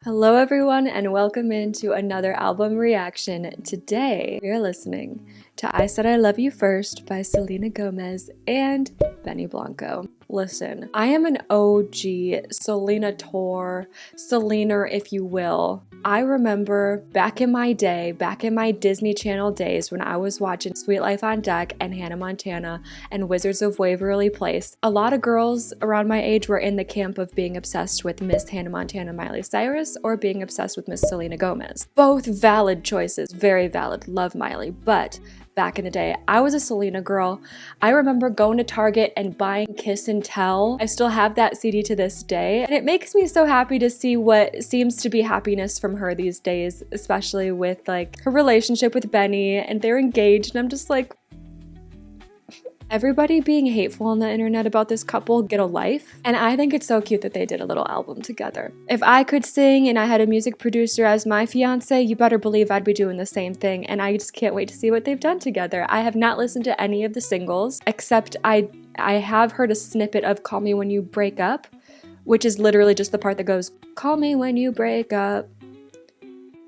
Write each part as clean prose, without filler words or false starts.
Hello everyone and welcome into another album reaction. Today we are listening to I Said I Love You First by Selena Gomez and Benny Blanco. Listen, I am an OG Selena tour, Selena if you will. I remember back in my day, back in my Disney Channel days when I was watching Sweet Life on Deck and Hannah Montana and Wizards of Waverly Place, a lot of girls around my age were in the camp of being obsessed with Miss Hannah Montana Miley Cyrus or being obsessed with Miss Selena Gomez. Both valid choices, very valid, love Miley, but back in the day, I was a Selena girl. I remember going to Target and buying Kiss and Tell. I still have that CD to this day, and it makes me so happy to see what seems to be happiness from her these days, especially with like her relationship with Benny, and they're engaged, and I'm just like, everybody being hateful on the internet about this couple, get a life. And I think it's so cute that they did a little album together. If I could sing and I had a music producer as my fiance, you better believe I'd be doing the same thing. And I just can't wait to see what they've done together. I have not listened to any of the singles, except I have heard a snippet of Call Me When You Break Up, which is literally just the part that goes, call me when you break up.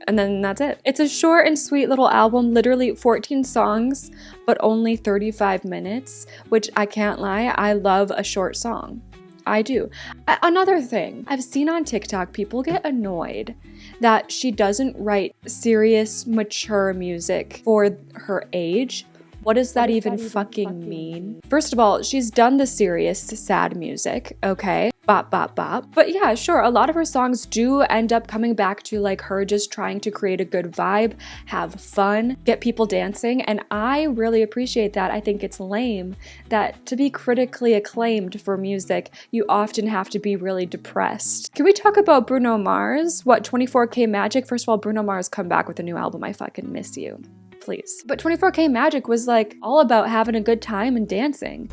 And then that's it. It's a short and sweet little album, literally 14 songs, but only 35 minutes, which I can't lie, I love a short song. I do. Another thing, I've seen on TikTok, people get annoyed that she doesn't write serious, mature music for her age. What does that even fucking mean? First of all, she's done the serious, sad music, okay? Bop, bop, bop. But yeah, sure, a lot of her songs do end up coming back to like her just trying to create a good vibe, have fun, get people dancing, and I really appreciate that. I think it's lame that to be critically acclaimed for music, you often have to be really depressed. Can we talk about Bruno Mars? What, 24K Magic? First of all, Bruno Mars come back with a new album. I fucking miss you. Please. But 24K Magic was like all about having a good time and dancing.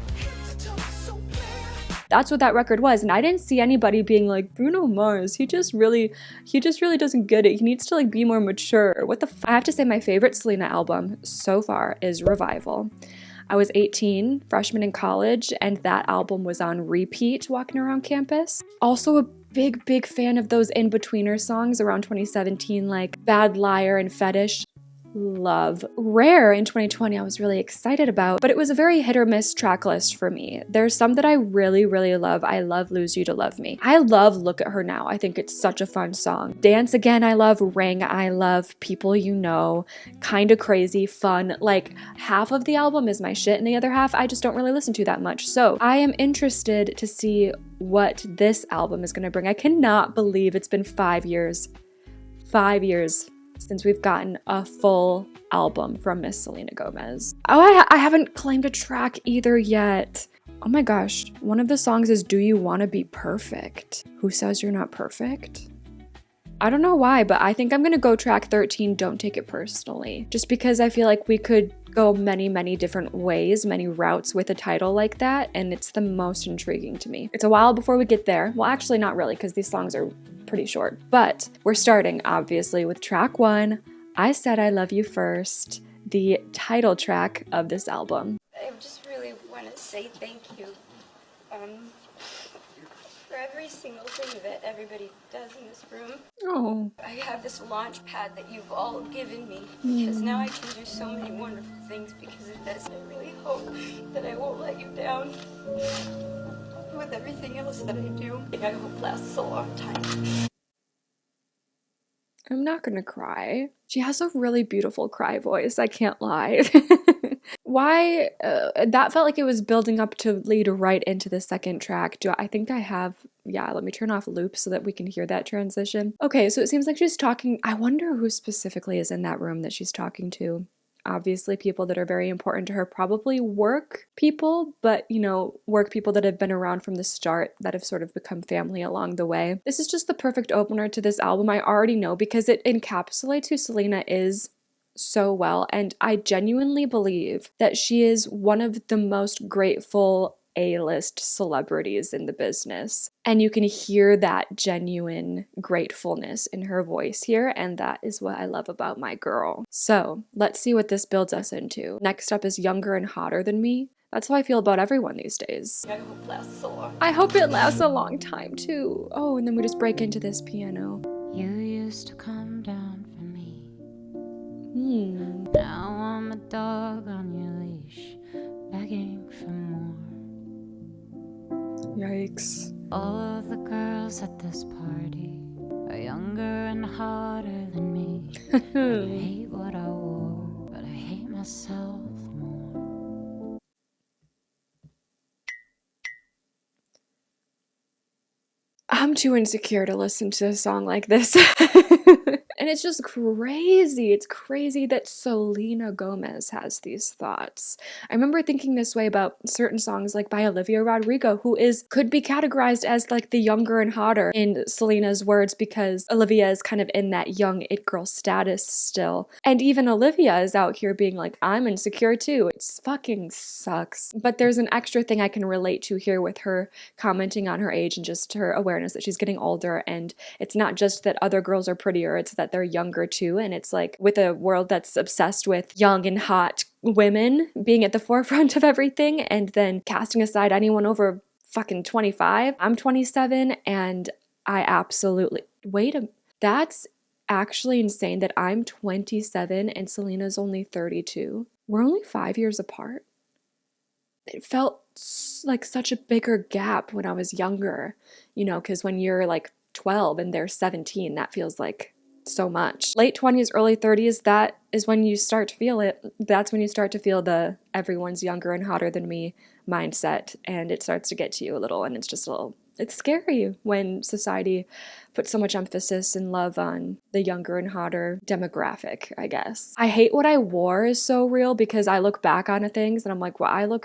That's what that record was, and I didn't see anybody being like, Bruno Mars, he just really doesn't get it. He needs to like be more mature. What the f— I have to say my favorite Selena album so far is Revival. I was 18, freshman in college, and that album was on repeat walking around campus. Also a big fan of those in-betweener songs around 2017, like Bad Liar and Fetish. Love. Rare in 2020 I was really excited about, but it was a very hit or miss track list for me. There's some that I really love. I love Lose You to Love Me. I love Look at Her Now. I think it's such a fun song. Dance Again I love. Ring I love. People You Know. Kinda Crazy, fun. Like half of the album is my shit and the other half I just don't really listen to that much. So I am interested to see what this album is gonna bring. I cannot believe it's been 5 years. 5 years since we've gotten a full album from Miss Selena Gomez. Oh, I haven't claimed a track either yet. Oh my gosh, one of the songs is Do You Wanna Be Perfect? Who Says You're Not Perfect? I don't know why, but I think I'm gonna go track 13, Don't Take It Personally. Just because I feel like we could go many different ways, many routes with a title like that, and it's the most intriguing to me. It's a while before we get there. Well, actually not really, because these songs are pretty short, but we're starting obviously with track 1, I Said I Love You First, the title track of this album. I just really want to say thank you for every single thing that everybody does in this room. Oh. I have this launch pad that you've all given me because now I can do so many wonderful things because of this. I really hope that I won't let you down with everything else that I do. I hope it lasts a long time. I'm not gonna cry. She has a really beautiful cry voice, I can't lie. Why? That felt like it was building up to lead right into the second track. I think I have, yeah, let me turn off loop so that we can hear that transition. Okay, so it seems like she's talking, I wonder who specifically is in that room that she's talking to. Obviously people that are very important to her, probably work people, but you know, work people that have been around from the start that have sort of become family along the way. This is just the perfect opener to this album. I already know because it encapsulates who Selena is so well, and I genuinely believe that she is one of the most grateful A-list celebrities in the business. And you can hear that genuine gratefulness in her voice here, and that is what I love about my girl. So let's see what this builds us into. Next up is Younger and Hotter Than Me. That's how I feel about everyone these days. I hope it lasts a long time. I hope it lasts a long time too. Oh, and then we just break into this piano. You used to come down for me. Hmm. Now I'm a dog on your leash, begging for more. Yikes. All of the girls at this party are younger and hotter than me. And I hate what I wore, but I hate myself more. I'm too insecure to listen to a song like this. And it's just crazy. It's crazy that Selena Gomez has these thoughts. I remember thinking this way about certain songs like by Olivia Rodrigo, who could be categorized as like the younger and hotter in Selena's words, because Olivia is kind of in that young it girl status still. And even Olivia is out here being like, I'm insecure too. It fucking sucks. But there's an extra thing I can relate to here with her commenting on her age and just her awareness that she's getting older. And it's not just that other girls are prettier, it's that they're younger too. And it's like with a world that's obsessed with young and hot women being at the forefront of everything, and then casting aside anyone over fucking 25. I'm 27 and I absolutely that's actually insane that I'm 27 and Selena's only 32. We're only 5 years apart. It felt like such a bigger gap when I was younger, you know, because when you're like 12 and they're 17, that feels like so much. Late 20s, early 30s, that is when you start to feel it. That's when you start to feel the everyone's younger and hotter than me mindset, and it starts to get to you a little, and it's just a little, it's scary when society puts so much emphasis and love on the younger and hotter demographic, I guess. I hate what I wore is so real, because I look back on things and I'm like, well,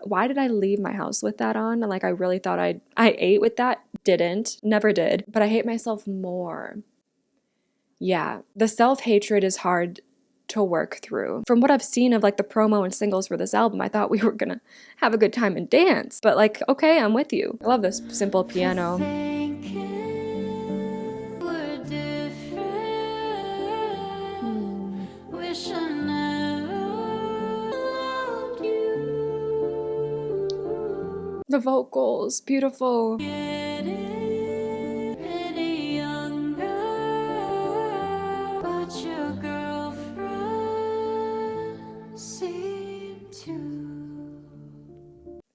why did I leave my house with that on? And like, I really thought I ate with that. Didn't. Never did. But I hate myself more. Yeah, the self-hatred is hard to work through. From what I've seen of like the promo and singles for this album, I thought we were gonna have a good time and dance. But like, okay, I'm with you. I love this simple piano. The vocals, beautiful.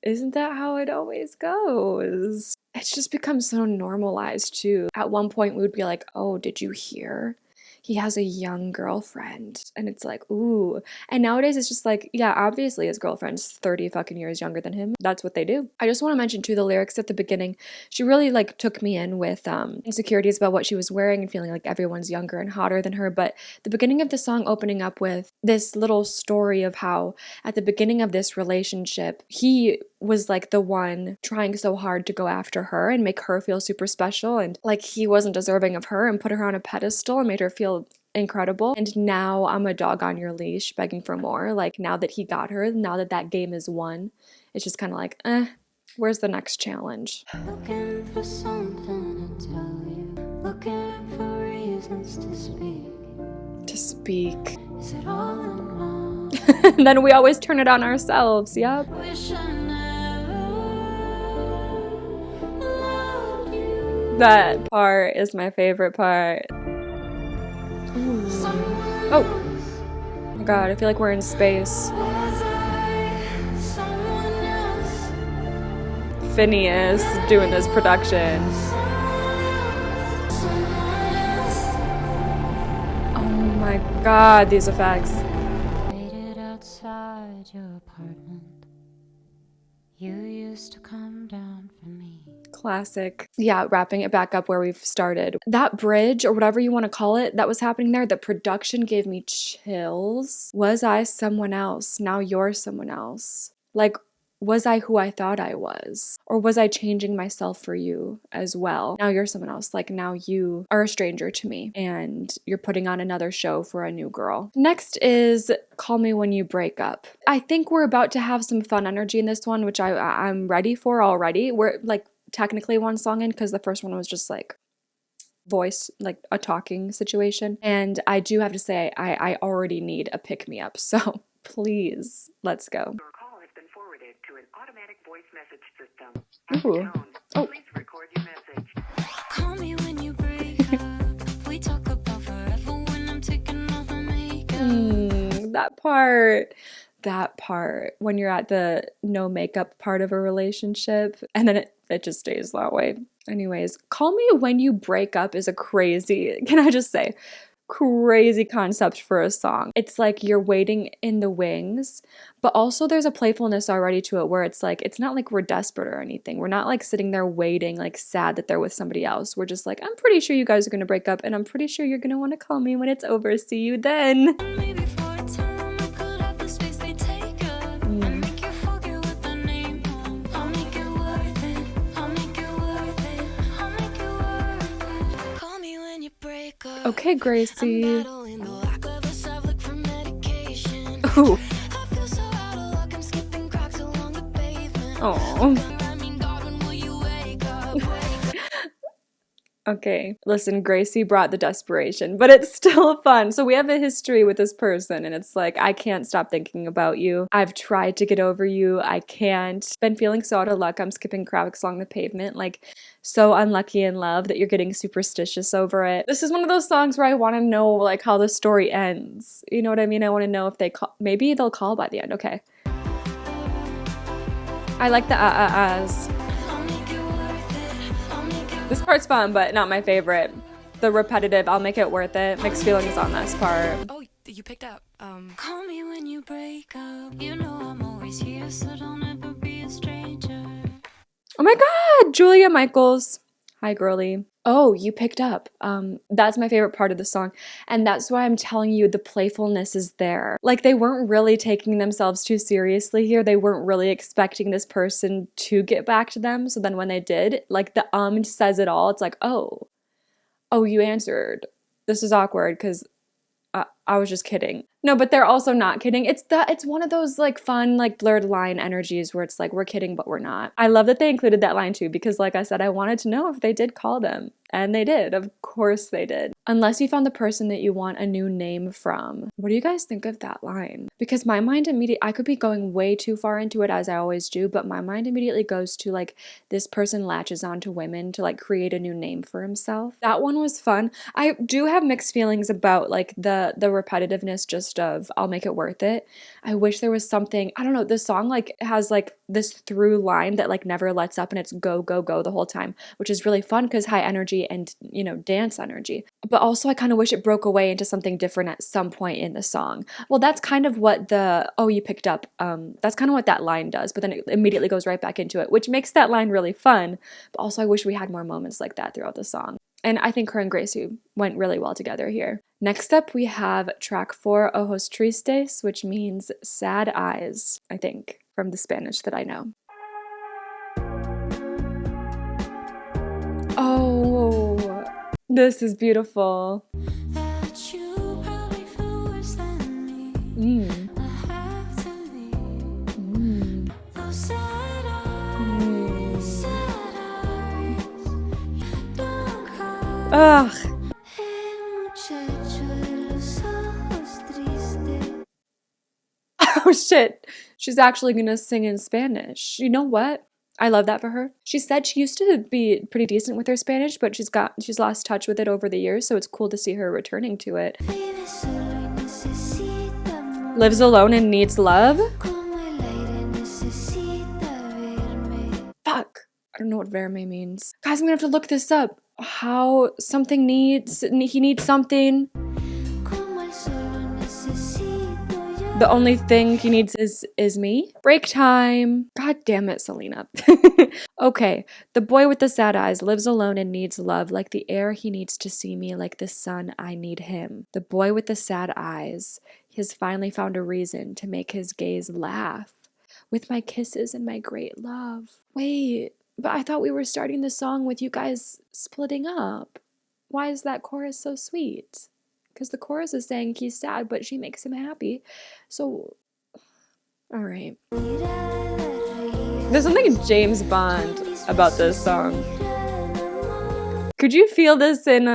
Isn't that how it always goes? It's just become so normalized too. At one point we would be like, oh, did you hear? He has a young girlfriend. And it's like, ooh. And nowadays it's just like, yeah, obviously his girlfriend's 30 fucking years younger than him. That's what they do. I just want to mention too, the lyrics at the beginning. She really like took me in with insecurities about what she was wearing and feeling like everyone's younger and hotter than her. But the beginning of the song opening up with this little story of how at the beginning of this relationship, he was like the one trying so hard to go after her and make her feel super special, and like he wasn't deserving of her, and put her on a pedestal and made her feel incredible. And now I'm a dog on your leash begging for more. Like now that he got her, now that that game is won, it's just kind of like, where's the next challenge? Looking for something to tell you, looking for reasons to speak. Is it all in love? And then we always turn it on ourselves. Yep. Wish I never loved you. That part is my favorite part. Oh my god, I feel like we're in space. Phineas doing this production. Oh my god, these effects. Waited outside your apartment. You used to come down for me. Classic. Yeah, wrapping it back up where we've started. That bridge, or whatever you want to call it, that was happening there, the production gave me chills. Was I someone else? Now you're someone else. Like, was I who I thought I was? Or was I changing myself for you as well? Now you're someone else. Like, now you are a stranger to me and you're putting on another show for a new girl. Next is Call Me When You Break Up. I think we're about to have some fun energy in this one, which I'm ready for already. We're like technically one song in, because the first one was just like voice, like a talking situation. And I do have to say, I already need a pick-me-up. So please, let's go. Your call has been forwarded to an automatic voice message system. Ooh. Tone. Oh. Please record your message. Call me when you break up. that part when you're at the no makeup part of a relationship and then it just stays that way. Anyways, Call Me When You Break Up is a crazy, can I just say, crazy concept for a song. It's like you're waiting in the wings, but also there's a playfulness already to it where it's like, it's not like we're desperate or anything. We're not like sitting there waiting, like sad that they're with somebody else. We're just like, I'm pretty sure you guys are gonna break up and I'm pretty sure you're gonna want to call me when it's over. See you then. Okay, Gracie. Ooh. Oh. Okay, listen, Gracie brought the desperation, but it's still fun. So we have a history with this person, and it's like, I can't stop thinking about you. I've tried to get over you. I can't. Been feeling so out of luck. I'm skipping cracks along the pavement. Like, so unlucky in love that you're getting superstitious over it. This is one of those songs where I want to know, like, how the story ends. You know what I mean? I want to know if they call. Maybe they'll call by the end. Okay. I like the ahs. This part's fun, but not my favorite. The repetitive, I'll make it worth it. Mixed feelings on this part. Oh, you picked up. Call me when you break up. You know I'm always here, so don't ever be a stranger. Oh my god, Julia Michaels. Hi, girly. Oh, you picked up. That's my favorite part of the song. And that's why I'm telling you the playfulness is there. Like, they weren't really taking themselves too seriously here. They weren't really expecting this person to get back to them. So then when they did, like, the says it all. It's like, oh, you answered. This is awkward because I was just kidding. No, but they're also not kidding. It's one of those like fun, like blurred line energies where it's like, we're kidding, but we're not. I love that they included that line too, because like I said, I wanted to know if they did call them. And they did. Of course they did. Unless you found the person that you want a new name from. What do you guys think of that line? Because my mind immediately, I could be going way too far into it as I always do, but my mind immediately goes to like, this person latches onto women to like create a new name for himself. That one was fun. I do have mixed feelings about like the repetitiveness just of I'll make it worth it. I wish there was something, I don't know, the song like has like this through line that like never lets up and it's go, go, go the whole time, which is really fun because high energy and, you know, dance energy. But also I kind of wish it broke away into something different at some point in the song. Well, that's kind of what the, oh, you picked up, that's kind of what that line does, but then it immediately goes right back into it, which makes that line really fun. But also I wish we had more moments like that throughout the song. And I think her and Gracie went really well together here. Next up, we have track 4, Ojos Tristes, which means sad eyes, I think, from the Spanish that I know. Oh, this is beautiful. Ugh. Oh shit. She's actually gonna sing in Spanish. You know what? I love that for her. She said she used to be pretty decent with her Spanish, but she's lost touch with it over the years, so it's cool to see her returning to it. Lives alone and needs love? Fuck. I don't know what verme means. Guys, I'm gonna have to look this up. How something needs, he needs something. The only thing he needs is me. Break time. God damn it, Selena. Okay, the boy with the sad eyes lives alone and needs love. Like the air, he needs to see me. Like the sun, I need him. The boy with the sad eyes has finally found a reason to make his gaze laugh. With my kisses and my great love. Wait, but I thought we were starting the song with you guys splitting up. Why is that chorus so sweet? Because the chorus is saying he's sad, but she makes him happy. So, all right. There's something James Bond about this song. Could you feel this in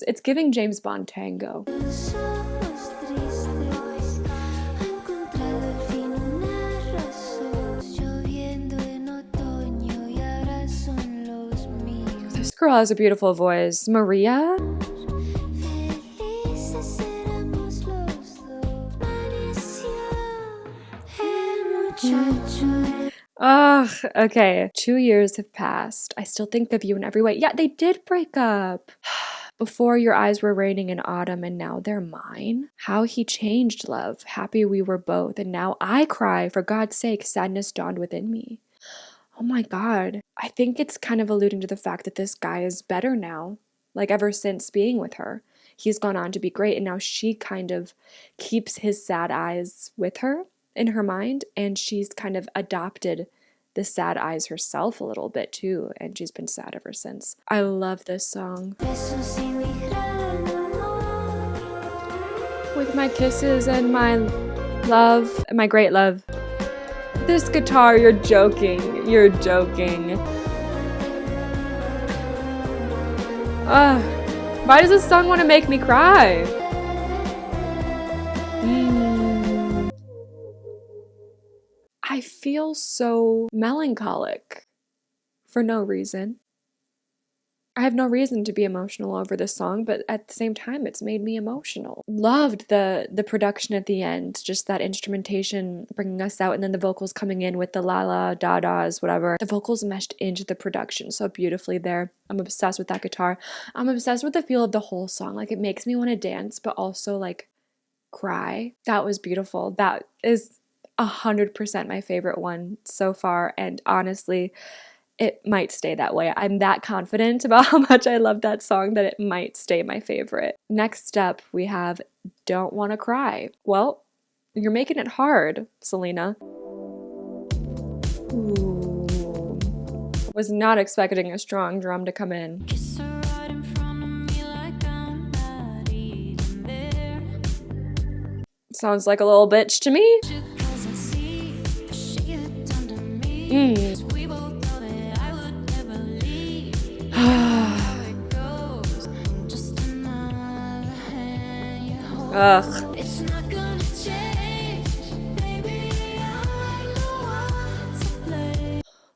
it's giving James Bond tango. This girl has a beautiful voice. Maria? Ugh, okay. 2 years have passed. I still think of you in every way. Yeah, they did break up. Before your eyes were raining in autumn and now they're mine. How he changed, love. Happy we were both. And now I cry. For God's sake, sadness dawned within me. Oh my God. I think it's kind of alluding to the fact that this guy is better now. Like ever since being with her. He's gone on to be great. And now she kind of keeps his sad eyes with her in her mind. And she's kind of adopted the sad eyes herself a little bit too. And she's been sad ever since. I love this song. With my kisses and my love, my great love. This guitar, you're joking. You're joking. Why does this song want to make me cry? I feel so melancholic for no reason. I have no reason to be emotional over this song, but at the same time, it's made me emotional. Loved the production at the end, just that instrumentation bringing us out, and then the vocals coming in with the la-la, da-das, whatever. The vocals meshed into the production so beautifully there. I'm obsessed with that guitar. I'm obsessed with the feel of the whole song. Like, it makes me want to dance, but also, like, cry. That was beautiful. That is 100% my favorite one so far, and honestly, it might stay that way. I'm that confident about how much I love that song that it might stay my favorite. Next up, we have Don't Wanna Cry. Well, you're making it hard, Selena. Ooh. Was not expecting a strong drum to come in. Sounds like a little bitch to me. Ugh.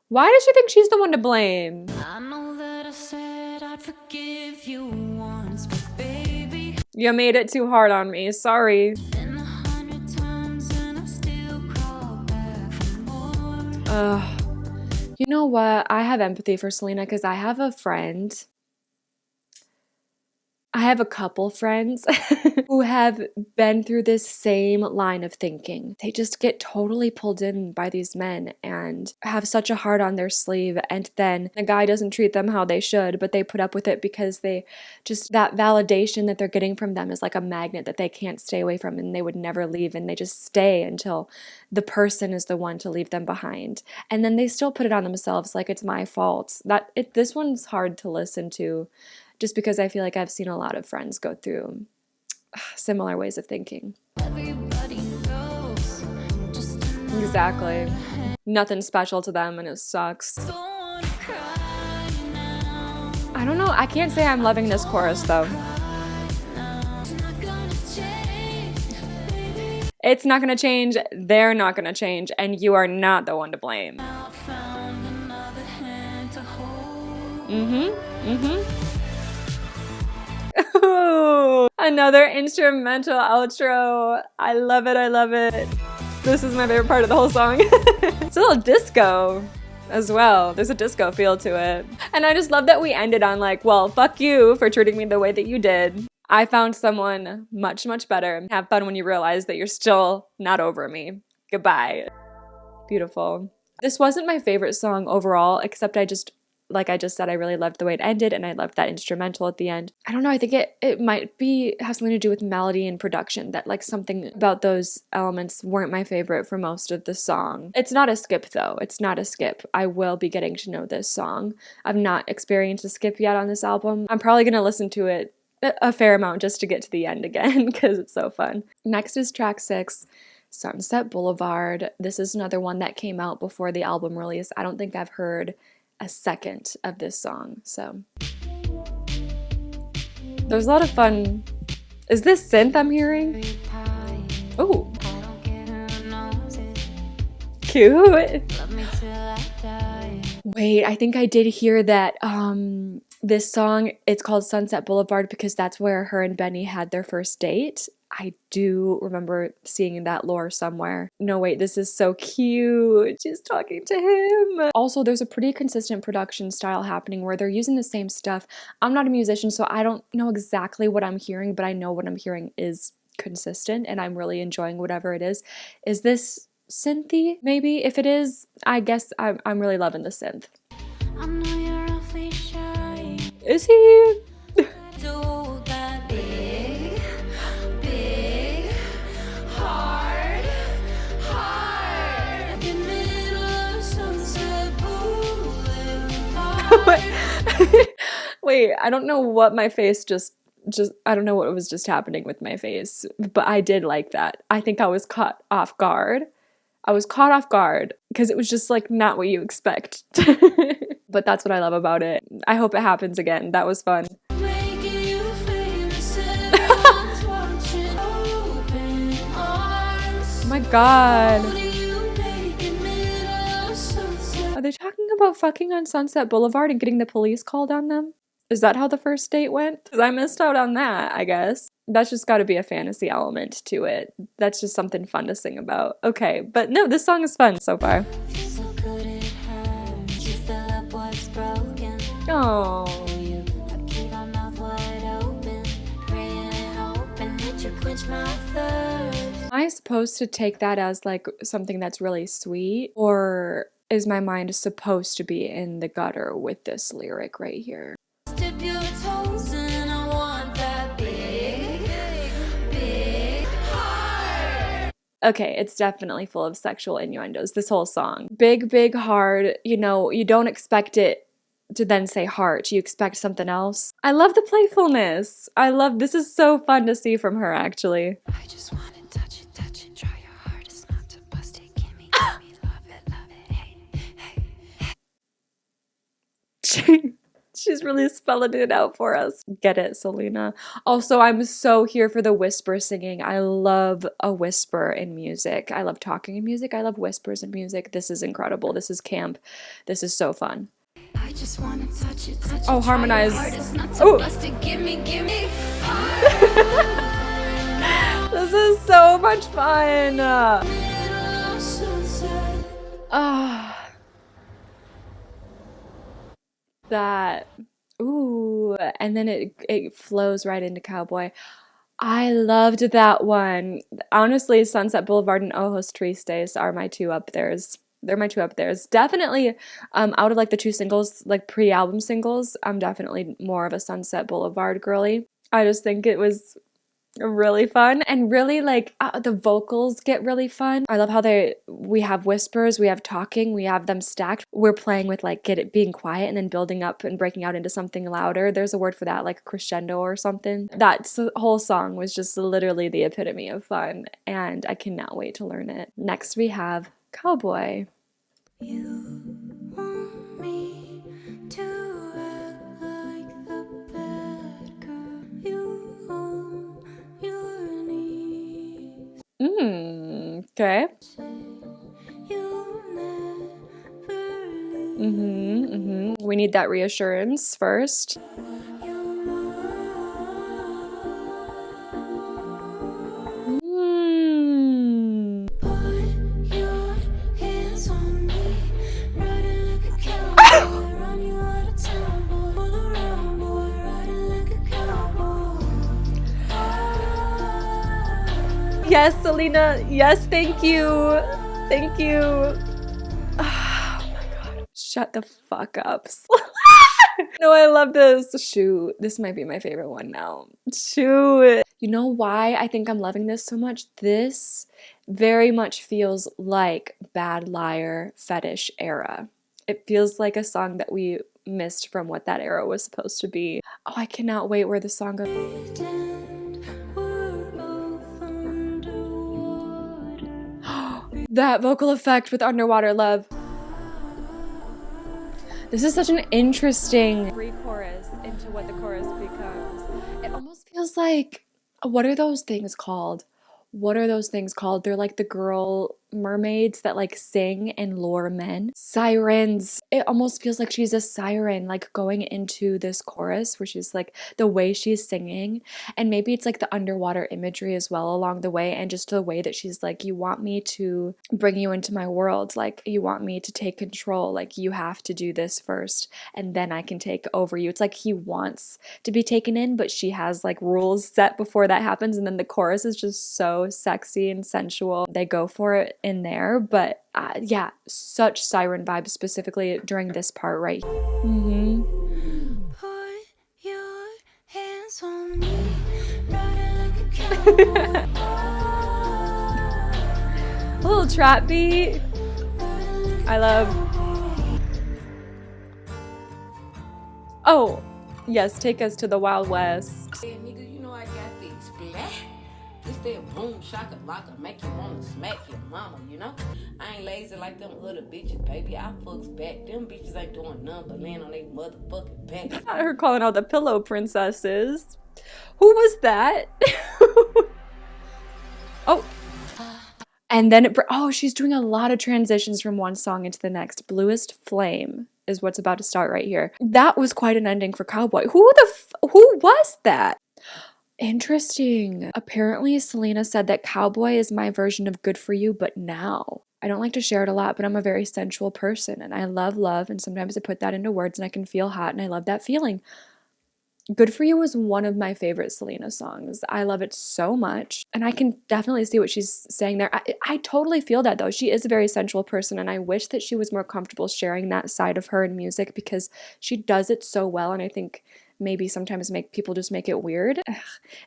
Why does she think she's the one to blame? I know that I said I'd forgive you once, but baby, you made it too hard on me. Sorry. been 100 times and I still crawl back for more. Ugh. You know what? I have empathy for Selena because I have a friend. I have a couple friends who have been through this same line of thinking. They just get totally pulled in by these men and have such a heart on their sleeve, and then the guy doesn't treat them how they should, but they put up with it because they just, that validation that they're getting from them is like a magnet that they can't stay away from, and they would never leave, and they just stay until the person is the one to leave them behind. And then they still put it on themselves like it's my fault. This one's hard to listen to. Just because I feel like I've seen a lot of friends go through similar ways of thinking. Everybody knows, Exactly. Nothing special to them and it sucks. don't wanna cry now. I don't know. I can't say I'm loving this chorus though. It's not gonna change, baby. It's not going to change. They're not going to change. And you are not the one to blame. I found another hand to hold. Another instrumental outro. I love it. I love it. This is my favorite part of the whole song. It's a little disco as well. There's a disco feel to it. And I just love that we ended on like, well, fuck you for treating me the way that you did. I found someone much, much better. Have fun when you realize that you're still not over me. Goodbye. Beautiful. This wasn't my favorite song overall, except like I just said, I really loved the way it ended, and I loved that instrumental at the end. I don't know, I think it might have something to do with melody and production, that like something about those elements weren't my favorite for most of the song. It's not a skip though, it's not a skip. I will be getting to know this song. I've not experienced a skip yet on this album. I'm probably gonna listen to it a fair amount just to get to the end again, because it's so fun. Next is track 6. Sunset Boulevard. This is another one that came out before the album release. I don't think I've heard a second of this song, so there's a lot of fun. Is this synth I'm hearing? Oh, cute. Wait, I think I did hear that This song, it's called Sunset Boulevard because that's where her and Benny had their first date. I do remember seeing that lore somewhere. No, wait, this is so cute. She's talking to him. Also, there's a pretty consistent production style happening where they're using the same stuff. I'm not a musician, so I don't know exactly what I'm hearing, but I know what I'm hearing is consistent and I'm really enjoying whatever it is. Is this synthy? Maybe. If it is, I guess I'm really loving the synth. I know you're awfully shy. Is he? Do that big, big, hard, hard. In the middle of Sunset Boulevard. Wait, I don't know what my face just I don't know what was just happening with my face, but I did like that. I think I was caught off guard. I was caught off guard because it was just like not what you expect. But that's what I love about it. I hope it happens again. That was fun. Making you famous, everyone's watching. Open arms. Oh my god. What are you making middle of sunset? Are they talking about fucking on Sunset Boulevard and getting the police called on them? Is that how the first date went? 'Cause I missed out on that, I guess. That's just got to be a fantasy element to it. That's just something fun to sing about. Okay, but no, this song is fun so far. Feel so good it hurts. You fill up what's broken. Oh. You keep my mouth wide open, praying and hoping that you quench my thirst. Am I supposed to take that as like something that's really sweet? Or is my mind supposed to be in the gutter with this lyric right here? Dip your toes in, I want that big, big heart. Okay, it's definitely full of sexual innuendos, this whole song. Big, big, hard, you know, you don't expect it to then say heart. You expect something else. I love the playfulness. This is so fun to see from her, actually. I just want to touch it, try your hardest not to bust it. Give me, love it, hey, hey. She's really spelling it out for us. Get it, Selena. Also, I'm so here for the whisper singing. I love a whisper in music. I love talking in music. I love whispers in music. This is incredible. This is camp. This is so fun. I just want to touch it, Oh, harmonize. try your hardest not to Ooh. bust it. Give me, This is so much fun. That. Ooh. And then it flows right into Cowboy. I loved that one. Honestly, Sunset Boulevard and Ojos Tristes are my two up there's. They're my two up there's. Definitely, out of like the two singles, like pre-album singles, I'm definitely more of a Sunset Boulevard girly. I just think it was really fun and really like the vocals get really fun. I love how we have whispers, we have talking, we have them stacked. We're playing with like being quiet and then building up and breaking out into something louder. There's a word for that, like crescendo or something. That whole song was just literally the epitome of fun and I cannot wait to learn it. Next we have Cowboy. You want me to act like the bad girl. You on your knees. Okay. You never leave. We need that reassurance first. Put your hands on me, riding like a cowboy. Run you out of town, boy. All around, boy, riding like a cowboy. Yes, Selena. Yes, thank you. Thank you. Oh my god. Shut the fuck up. No, I love this. Shoot. This might be my favorite one now. Shoot. You know why I think I'm loving this so much? This very much feels like Bad Liar Fetish era. It feels like a song that we missed from what that era was supposed to be. Oh, I cannot wait where the song goes. We're both underwater. That vocal effect with Underwater Love. This is such an interesting pre-chorus into what the chorus becomes. It almost feels like, what are those things called? What are those things called? They're like the girl mermaids that like sing and lure men. Sirens. It almost feels like she's a siren like going into this chorus where she's like the way she's singing, and maybe it's like the underwater imagery as well along the way, and just the way that she's like, you want me to bring you into my world, like you want me to take control, like you have to do this first and then I can take over you. It's like he wants to be taken in, but she has like rules set before that happens, and then the chorus is just so sexy and sensual. They go for it in there, but yeah, such siren vibes specifically during this part right here. Put your hands on me, riding like a cowboy. A little trap beat. I love. Oh, yes, take us to the Wild West. Hey, nigga, you know I got the splat. This that boom shaka laka make you wanna smack your mama, you know? I ain't lazy like them other bitches, baby. I fucks back. Them bitches ain't doing nothing but laying on they motherfucking back. Not her calling out the pillow princesses. Who was that? Oh. And then she's doing a lot of transitions from one song into the next. Bluest Flame is what's about to start right here. That was quite an ending for Cowboy. Who was that? Interesting. Apparently, Selena said that Cowboy is my version of Good For You, but now. I don't like to share it a lot, but I'm a very sensual person, and I love love, and sometimes I put that into words, and I can feel hot, and I love that feeling. Good For You was one of my favorite Selena songs. I love it so much, and I can definitely see what she's saying there. I totally feel that, though. She is a very sensual person, and I wish that she was more comfortable sharing that side of her in music, because she does it so well, and I think maybe sometimes people just make it weird. Ugh,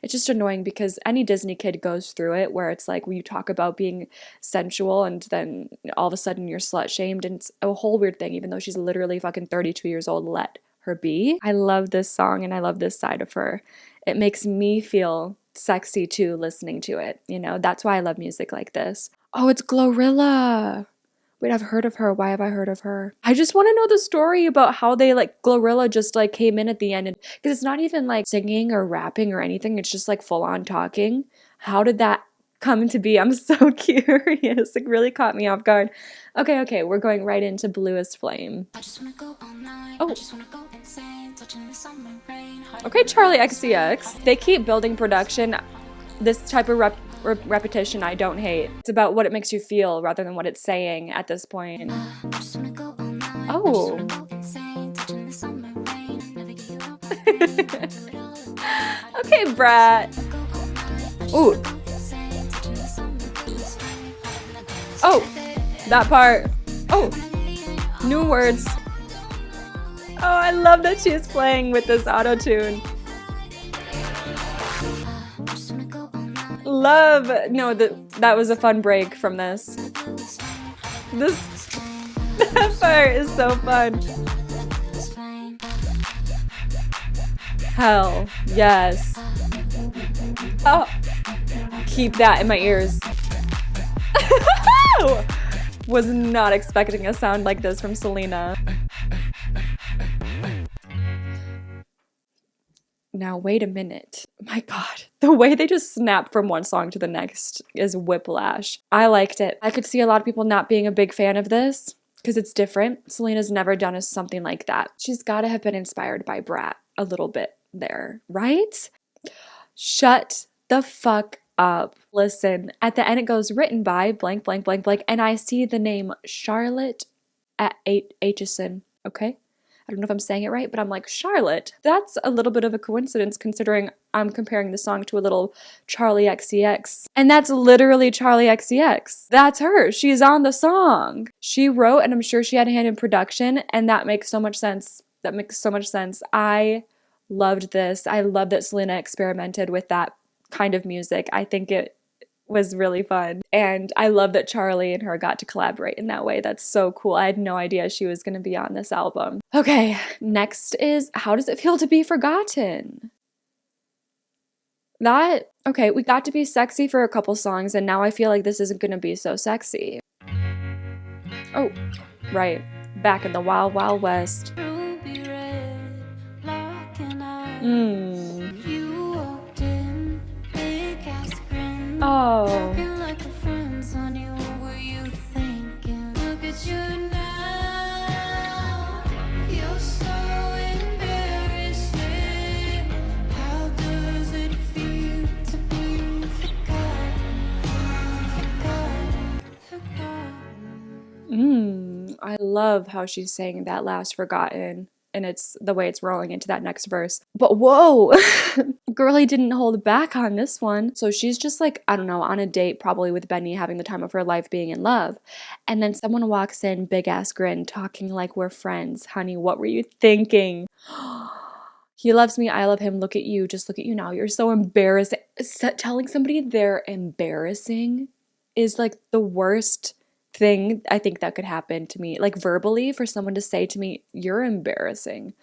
it's just annoying because any Disney kid goes through it, where it's like when you talk about being sensual and then all of a sudden you're slut shamed, and it's a whole weird thing, even though she's literally fucking 32 years old. Let her be. I love this song and I love this side of her. It makes me feel sexy too listening to it, you know? That's why I love music like this. Oh, it's Glorilla. Wait, I've heard of her. Why have I heard of her? I just want to know the story about how they like Glorilla just like came in at the end, because it's not even like singing or rapping or anything. It's just like full on talking. How did that come to be? I'm so curious. It really caught me off guard. Okay, we're going right into Bluest Flame. I just wanna go all night. Oh. I just wanna go insane, touching the summer rain. Okay, Charlie XCX. They keep building production. This type of repetition I don't hate. It's about what it makes you feel rather than what it's saying at this point. Oh. Okay, Brat. Ooh. Oh, that part. Oh, new words. Oh, I love that she's playing with this auto-tune. Love. No, that was a fun break from this. That part is so fun. Hell, yes. Oh, keep that in my ears. Was not expecting a sound like this from Selena. Now, wait a minute. My God, the way they just snap from one song to the next is whiplash. I liked it. I could see a lot of people not being a big fan of this because it's different. Selena's never done something like that. She's got to have been inspired by Brat a little bit there, right? Shut the fuck up. Listen, at the end it goes written by blank, blank, blank, blank, and I see the name Charlotte at Aitchison, okay? I don't know if I'm saying it right, but I'm like, Charlotte? That's a little bit of a coincidence considering I'm comparing the song to a little Charlie XCX. And that's literally Charlie XCX. That's her. She's on the song. She wrote, and I'm sure she had a hand in production, and that makes so much sense. That makes so much sense. I loved this. I love that Selena experimented with that kind of music. I think it was really fun. And I love that Charlie and her got to collaborate in that way. That's so cool. I had no idea she was going to be on this album. Okay, next is How Does It Feel to Be Forgotten? Okay, we got to be sexy for a couple songs, and now I feel like this isn't going to be so sexy. Oh, right. Back in the Wild Wild West. Oh. love how she's saying that last forgotten, and it's the way it's rolling into that next verse. But whoa, girlie didn't hold back on this one. So she's just like, I don't know, on a date probably with Benny, having the time of her life, being in love. And then someone walks in, big ass grin, talking like we're friends. Honey, what were you thinking? He loves me, I love him, look at you, just look at you now. You're so embarrassing. Telling somebody they're embarrassing is like the worst thing I think that could happen to me, like verbally, for someone to say to me, you're embarrassing.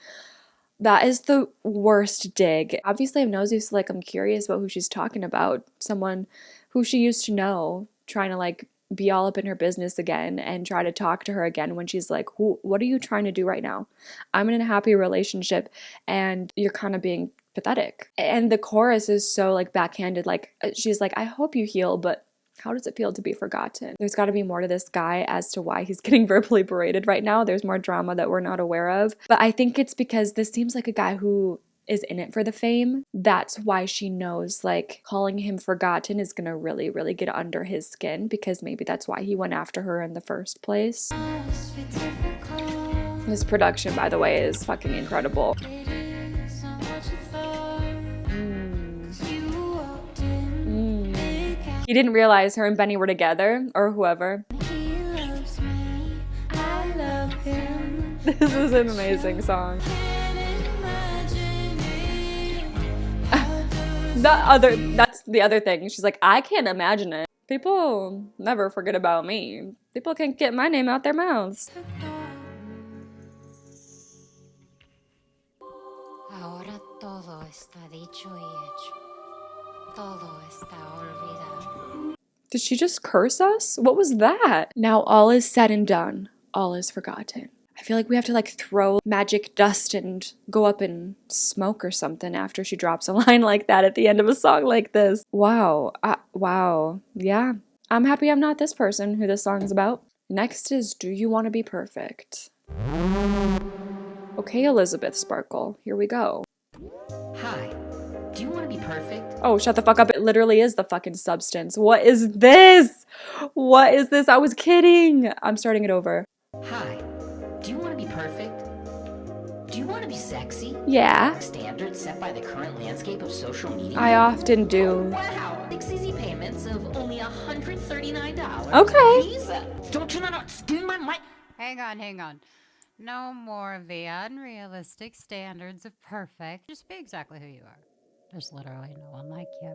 That is the worst dig. Obviously I'm nosy, so like I'm curious about who she's talking about, someone who she used to know, trying to like be all up in her business again and try to talk to her again when she's like, what are you trying to do right now? I'm in a happy relationship and you're kind of being pathetic. And the chorus is so like backhanded, like she's like, I hope you heal, but how does it feel to be forgotten? There's got to be more to this guy as to why he's getting verbally berated right now. There's more drama that we're not aware of. But I think it's because this seems like a guy who is in it for the fame. That's why she knows like calling him forgotten is gonna really, really get under his skin, because maybe that's why he went after her in the first place. This production, by the way, is fucking incredible. He didn't realize her and Benny were together, or whoever. This is an amazing song. That's the other thing. She's like, I can't imagine it. People never forget about me. People can't get my name out their mouths. Ahora todo está dicho y hecho. Todo está olvidado. Did she just curse us? What was that? Now all is said and done. All is forgotten. I feel like we have to like throw magic dust and go up in smoke or something after she drops a line like that at the end of a song like this. Wow. Wow. Yeah. I'm happy I'm not this person who this song is about. Next is Do You Want to Be Perfect? Okay, Elizabeth Sparkle. Here we go. Hi. Do you want to be perfect? Oh, shut the fuck up. It literally is the fucking substance. What is this? What is this? I was kidding. I'm starting it over. Hi. Do you want to be perfect? Do you want to be sexy? Yeah. Standards set by the current landscape of social media? I often do. Wow. 6 easy payments of only $139. Okay. Visa. Don't you know? Steal my mic. Hang on. No more of the unrealistic standards of perfect. Just be exactly who you are. There's literally no one like you.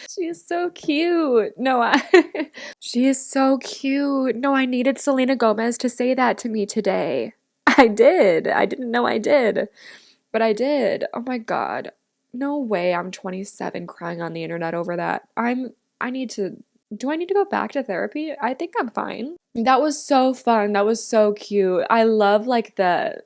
She is so cute. She is so cute. No, I needed Selena Gomez to say that to me today. I did. I didn't know I did, but I did. Oh my God. No way I'm 27 crying on the internet over that. Do I need to go back to therapy? I think I'm fine. That was so fun. That was so cute. I love like the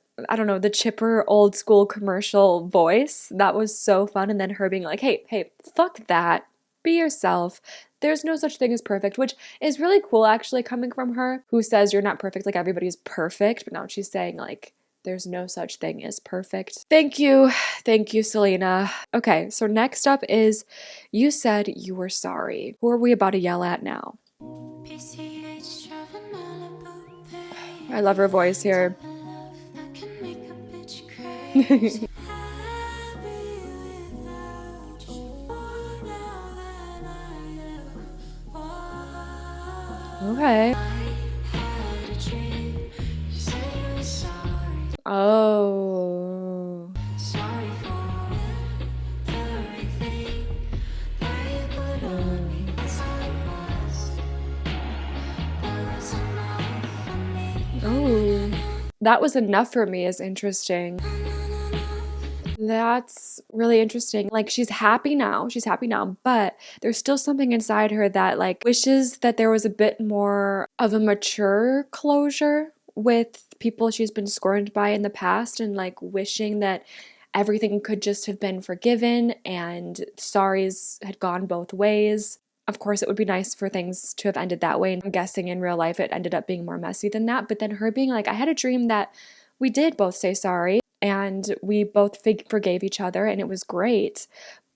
chipper old school commercial voice. That was so fun. And then her being like, hey, fuck that. Be yourself. There's no such thing as perfect, which is really cool actually coming from her, who says you're not perfect, like everybody's perfect. But now she's saying like, there's no such thing as perfect. Thank you, Selena. Okay, so next up is You Said You Were Sorry. Who are we about to yell at now? I love her voice here. Okay. Oh. Oh. That was enough for me is interesting. That's really interesting. Like she's happy now, but there's still something inside her that like wishes that there was a bit more of a mature closure with people she's been scorned by in the past, and like wishing that everything could just have been forgiven and sorries had gone both ways. Of course, it would be nice for things to have ended that way, and I'm guessing in real life it ended up being more messy than that. But then her being like, I had a dream that we did both say sorry and we both forgave each other and it was great.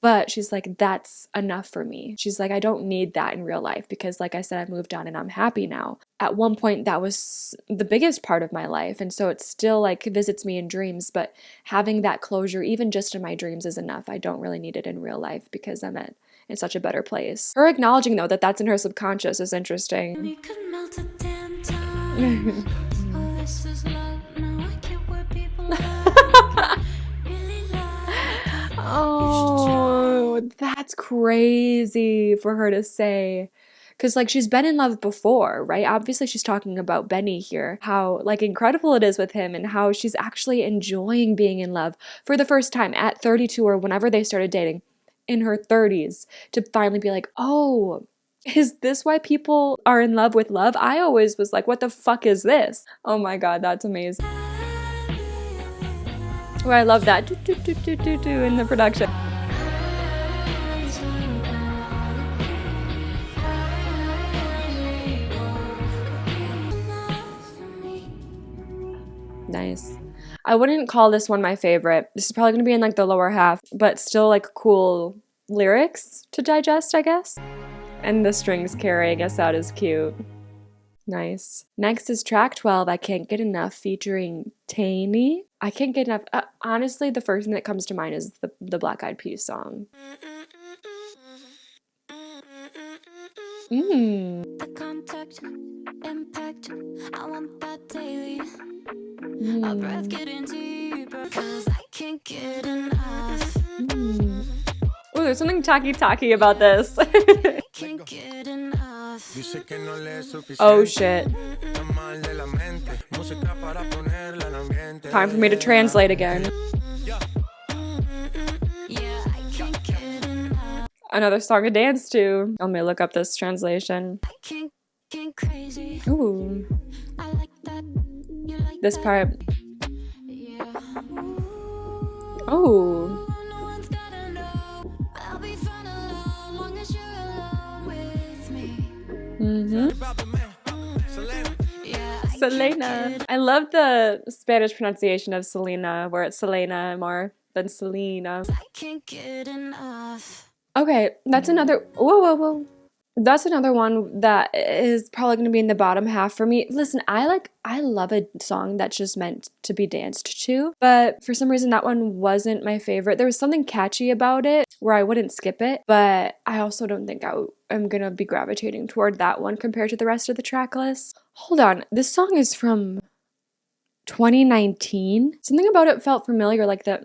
But she's like, that's enough for me. She's like, I don't need that in real life because, like I said, I've moved on and I'm happy now. At one point, that was the biggest part of my life. And so it still like visits me in dreams. But having that closure, even just in my dreams, is enough. I don't really need it in real life because I'm in such a better place. Her acknowledging, though, that that's in her subconscious is interesting. We could melt a damn time. Oh, this is love. No, I can't wear people like really like. Oh, that's crazy for her to say. Because, like, she's been in love before, right? Obviously, she's talking about Benny here. How, like, incredible it is with him and how she's actually enjoying being in love for the first time at 32 or whenever they started dating in her 30s to finally be like, oh, is this why people are in love with love? I always was like, what the fuck is this? Oh my God, that's amazing. Oh, I love that do, do, do, do, do, do, in the production. Nice. I wouldn't call this one my favorite. This is probably going to be in like the lower half, but still like cool lyrics to digest, I guess. And the strings carrying us out is cute. Nice. Next is track 12, I Can't Get Enough, featuring Taney. I can't get enough. Honestly, the first thing that comes to mind is the Black Eyed Peas song. The contact, impact, I want that daily. Our breath getting deeper, cause I can't get enough. Oh, there's something talky about this. Can't get enough. Oh shit. Time for me to translate again. Yeah, I can't get enough. Another song to dance to. Let me look up this translation. I can't get crazy. Ooh, I like that. You like this that? part. Yeah. Oh. No one's gotta know. I'll be fine alone, long as you're alone with me. Yeah, I Selena. I love the Spanish pronunciation of Selena, where it's Selena more than Selena. can't get enough. Okay, that's another. Whoa. That's another one that is probably going to be in the bottom half for me. Listen, I love a song that's just meant to be danced to, but for some reason that one wasn't my favorite. There was something catchy about it where I wouldn't skip it, but I also don't think I'm going to be gravitating toward that one compared to the rest of the track list. Hold on, this song is from 2019. Something about it felt familiar, like the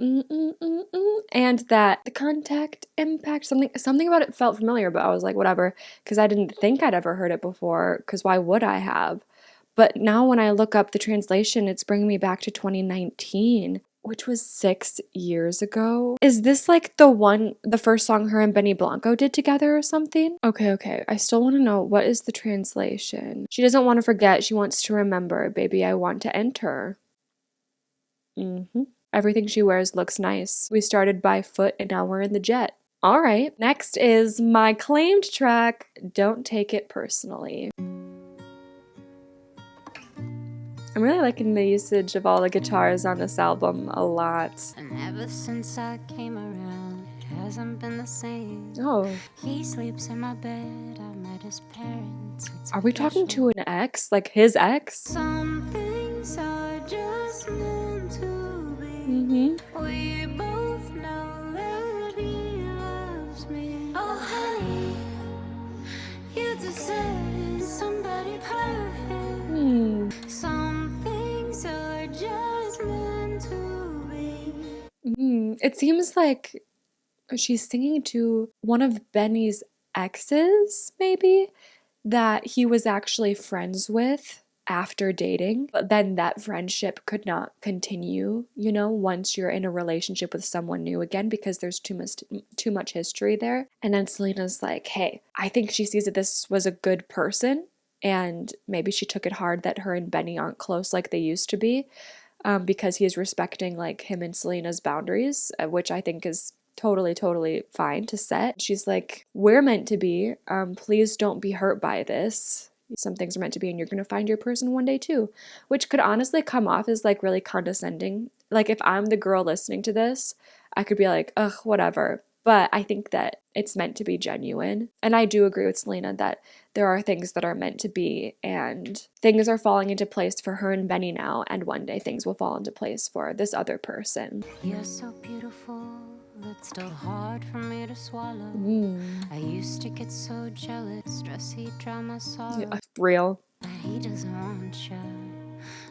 and that the contact impact, something about it felt familiar, but I was like, whatever, because I didn't think I'd ever heard it before, because why would I have? But now when I look up the translation, it's bringing me back to 2019, which was 6 years ago. Is this like the first song her and Benny Blanco did together or something? Okay. I still want to know, what is the translation? She doesn't want to forget. She wants to remember. Baby, I want to enter. Everything she wears looks nice. We started by foot and now we're in the jet. All right. Next is my claimed track, Don't Take It Personally. I'm really liking the usage of all the guitars on this album a lot. And ever since I came around, it hasn't been the same. Oh. He sleeps in my bed, I met his parents. It's Are we talking official. to an ex? Like his ex? Some things are just meant to be. We both know that he loves me. Oh, honey, you deserve somebody perfect. Some things are just meant to be. It seems like she's singing to one of Benny's exes, maybe, that he was actually friends with after dating, but then that friendship could not continue, once you're in a relationship with someone new again, because there's too much history there. And then Selena's like, hey, I think she sees that this was a good person, and maybe she took it hard that her and Benny aren't close like they used to be, because he is respecting like him and Selena's boundaries, which I think is totally fine to set. She's like, we're meant to be, please don't be hurt by this. Some things are meant to be, and you're gonna find your person one day too, which could honestly come off as like really condescending. Like if I'm the girl listening to this, I could be like, ugh, whatever. But I think that it's meant to be genuine. And I do agree with Selena that there are things that are meant to be, and things are falling into place for her and Benny now, and one day things will fall into place for this other person. You're so beautiful, it's still hard for me to swallow. I used to get so jealous, stress he'd drown my sorrow. Yeah, real. But he doesn't want you.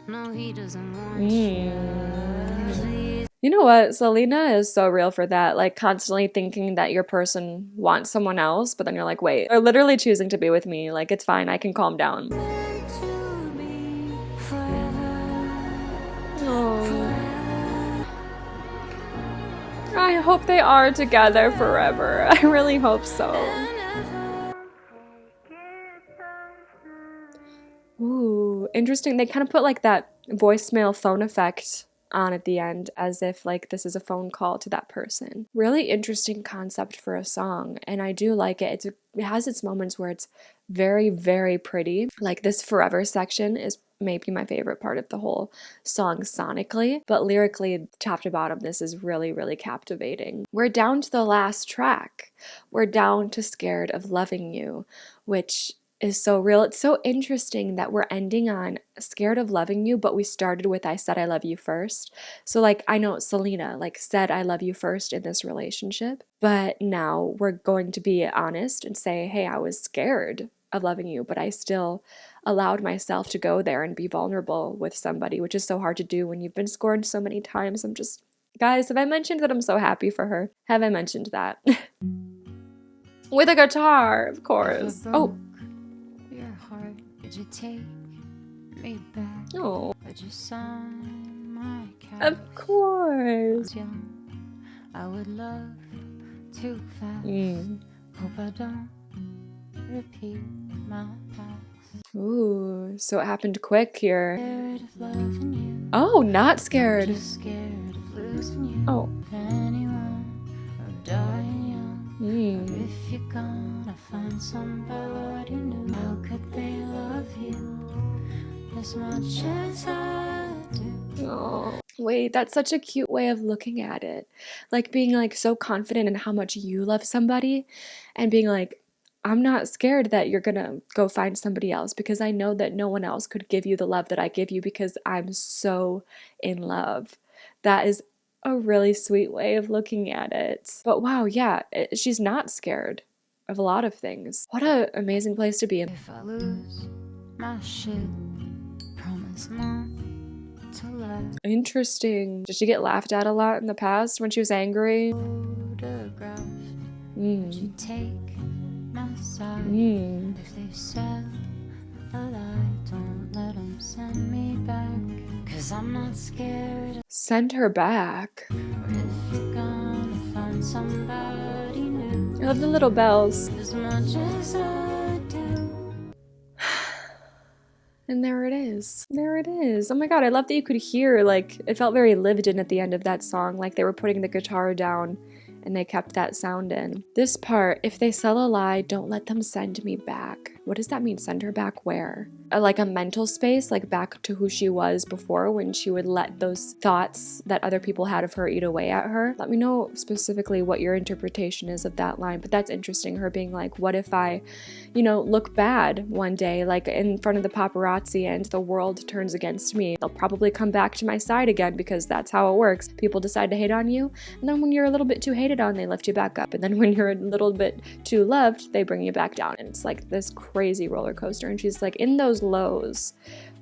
No, he doesn't want you. You know what? Selena is so real for that. Like, constantly thinking that your person wants someone else, but then you're like, wait, they're literally choosing to be with me. Like, it's fine. I can calm down. Oh. I hope they are together forever. I really hope so. Ooh, interesting. They kind of put like that voicemail phone effect on at the end, as if like this is a phone call to that person. Really interesting concept for a song, and I do like it. It has its moments where it's very, very pretty. Like this Forever section is maybe my favorite part of the whole song sonically, but lyrically, top to bottom, this is really, really captivating. We're down to the last track. We're down to Scared of Loving You, which is so real. It's so interesting that we're ending on Scared of Loving You, but we started with I Said I Love You First. So like, I know Selena like said I love you first in this relationship, but now we're going to be honest and say, hey, I was scared of loving you, but I still allowed myself to go there and be vulnerable with somebody, which is so hard to do when you've been scorned so many times. Guys, have I mentioned that I'm so happy for her? Have I mentioned that? With a guitar, of course. Oh. Did you take me back? Oh. Would you sign my card? Of course. I would love too fast. Hope I don't repeat my past. Ooh, so it happened quick here. Scared of loving you. Oh, not scared. Just scared of losing you. Oh. Of anyone or dying young. Or if you're gonna find somebody new, how could they love you as much as I do? Oh, wait, that's such a cute way of looking at it. Like being like so confident in how much you love somebody and being like, I'm not scared that you're gonna go find somebody else because I know that no one else could give you the love that I give you because I'm so in love. That is a really sweet way of looking at it. But wow, yeah, she's not scared of a lot of things. What an amazing place to be in. If I lose my shit, promise not to laugh. Interesting. Did she get laughed at a lot in the past when she was angry? Photograph. Would you take my side? If they sell a lie, don't let them send me back. 'Cause I'm not scared. Send her back. Or if you're gonna find somebody new. I love the little bells. As much as I do. And there it is. There it is. Oh my god, I love that you could hear, like, it felt very lived in at the end of that song, like they were putting the guitar down and they kept that sound in. This part, if they sell a lie, don't let them send me back. What does that mean? Send her back where? Like a mental space, like back to who she was before when she would let those thoughts that other people had of her eat away at her. Let me know specifically what your interpretation is of that line, but that's interesting, her being like, what if I, look bad one day, like in front of the paparazzi and the world turns against me. They'll probably come back to my side again because that's how it works. People decide to hate on you, and then when you're a little bit too hated on, they lift you back up, and then when you're a little bit too loved, they bring you back down, and it's like this crazy roller coaster. And she's like, in those lows,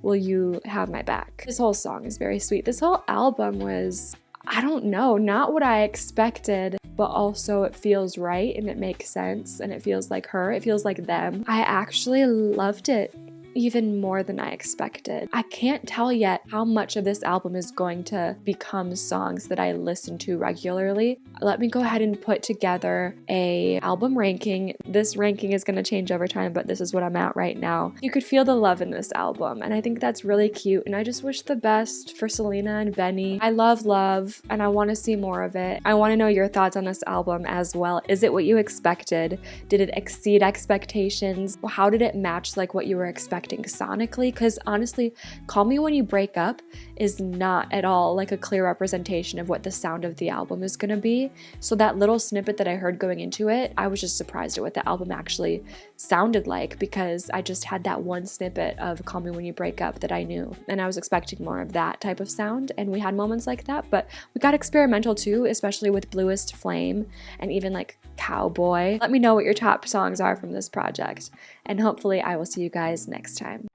will you have my back? This whole song is very sweet. This whole album was, I don't know, not what I expected, but also it feels right and it makes sense and it feels like her, it feels like them. I actually loved it even more than I expected. I can't tell yet how much of this album is going to become songs that I listen to regularly. Let me go ahead and put together a album ranking. This ranking is going to change over time, but this is what I'm at right now. You could feel the love in this album, and I think that's really cute, and I just wish the best for Selena and Benny. I love love, and I want to see more of it. I want to know your thoughts on this album as well. Is it what you expected? Did it exceed expectations? How did it match like what you were expecting sonically? Because honestly, Call Me When You Break Up is not at all like a clear representation of what the sound of the album is going to be. So that little snippet that I heard going into it, I was just surprised at what the album actually sounded like, because I just had that one snippet of Call Me When You Break Up that I knew, and I was expecting more of that type of sound, and we had moments like that, but we got experimental too, especially with Bluest Flame and even like Cowboy. Let me know what your top songs are from this project, and hopefully I will see you guys next time.